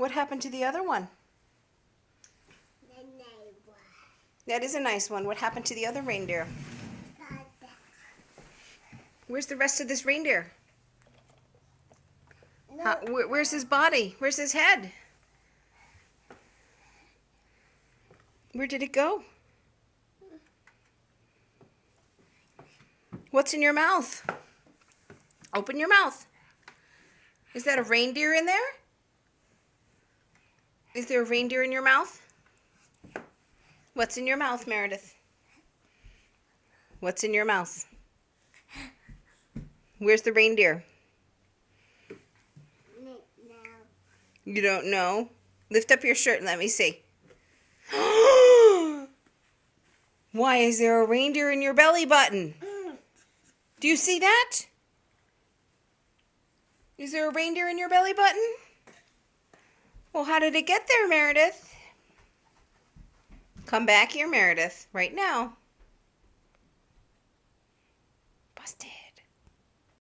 What happened to the other one? The neighbor. That is a nice one. What happened to the other reindeer? Where's the rest of this reindeer? No. Where's his body? Where's his head? Where did it go? What's in your mouth? Open your mouth. Is that a reindeer in there? Is there a reindeer in your mouth? What's in your mouth, Meredith? What's in your mouth? Where's the reindeer? No. You don't know? Lift up your shirt and let me see. Why is there a reindeer in your belly button? Do you see that? Is there a reindeer in your belly button? Well, how did it get there, Meredith? Come back here, Meredith, right now. Busted.